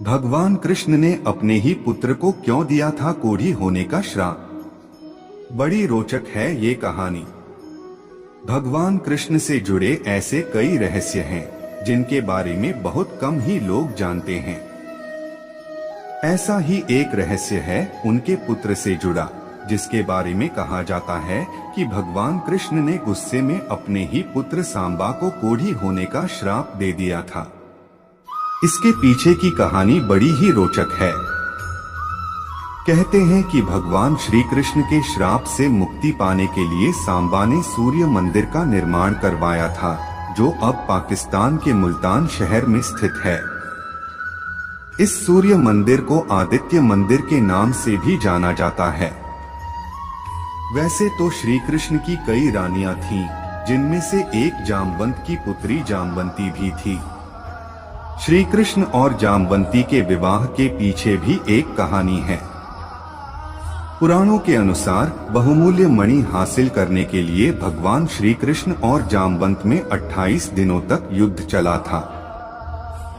भगवान कृष्ण ने अपने ही पुत्र को क्यों दिया था कोढ़ी होने का श्राप? बड़ी रोचक है ये कहानी। भगवान कृष्ण से जुड़े ऐसे कई रहस्य हैं जिनके बारे में बहुत कम ही लोग जानते हैं। ऐसा ही एक रहस्य है उनके पुत्र से जुड़ा, जिसके बारे में कहा जाता है कि भगवान कृष्ण ने गुस्से में अपने ही पुत्र सांबा को कोढ़ी होने का श्राप दे दिया था। इसके पीछे की कहानी बड़ी ही रोचक है। कहते हैं कि भगवान श्री कृष्ण के श्राप से मुक्ति पाने के लिए सांबा ने सूर्य मंदिर का निर्माण करवाया था, जो अब पाकिस्तान के मुल्तान शहर में स्थित है। इस सूर्य मंदिर को आदित्य मंदिर के नाम से भी जाना जाता है। वैसे तो श्री कृष्ण की कई रानियां थीं, जिनमें से एक जामवंत की पुत्री जामवंती भी थी। श्री कृष्ण और जामवंती के विवाह के पीछे भी एक कहानी है। पुराणों के अनुसार बहुमूल्य मणि हासिल करने के लिए भगवान श्री कृष्ण और जामवंत में 28 दिनों तक युद्ध चला था।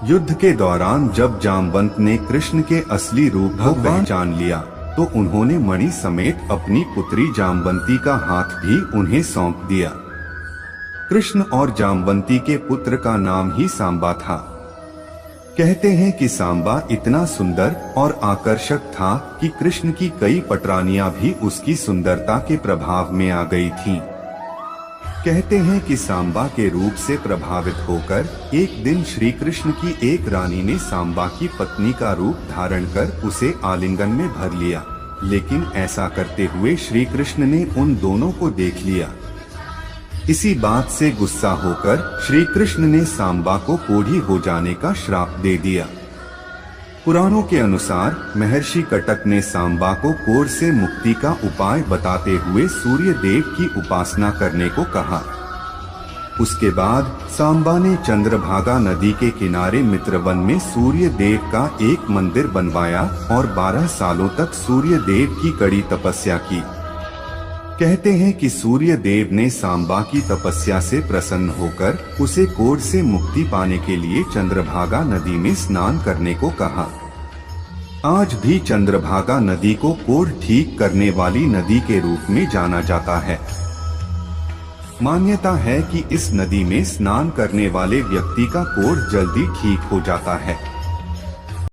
युद्ध के दौरान जब जामवंत ने कृष्ण के असली रूप को पहचान लिया, तो उन्होंने मणि समेत अपनी पुत्री जामवंती का हाथ भी उन्हें सौंप दिया। कृष्ण और जामवंती के पुत्र का नाम ही सांबा था। कहते हैं कि सांबा इतना सुंदर और आकर्षक था कि कृष्ण की कई पटरानियां भी उसकी सुंदरता के प्रभाव में आ गई थीं। कहते हैं कि सांबा के रूप से प्रभावित होकर एक दिन श्री कृष्ण की एक रानी ने सांबा की पत्नी का रूप धारण कर उसे आलिंगन में भर लिया, लेकिन ऐसा करते हुए श्री कृष्ण ने उन दोनों को देख लिया। इसी बात से गुस्सा होकर श्री कृष्ण ने सांबा को कोढ़ी हो जाने का श्राप दे दिया। पुराणों के अनुसार महर्षि कटक ने सांबा को कोढ़ से मुक्ति का उपाय बताते हुए सूर्य देव की उपासना करने को कहा। उसके बाद सांबा ने चंद्रभागा नदी के किनारे मित्रवन में सूर्य देव का एक मंदिर बनवाया और 12 सालों तक सूर्य देव की कड़ी तपस्या की। कहते हैं कि सूर्य देव ने सांबा की तपस्या से प्रसन्न होकर उसे कोढ़ से मुक्ति पाने के लिए चंद्रभागा नदी में स्नान करने को कहा। आज भी चंद्रभागा नदी को कोढ़ ठीक करने वाली नदी के रूप में जाना जाता है। मान्यता है कि इस नदी में स्नान करने वाले व्यक्ति का कोढ़ जल्दी ठीक हो जाता है।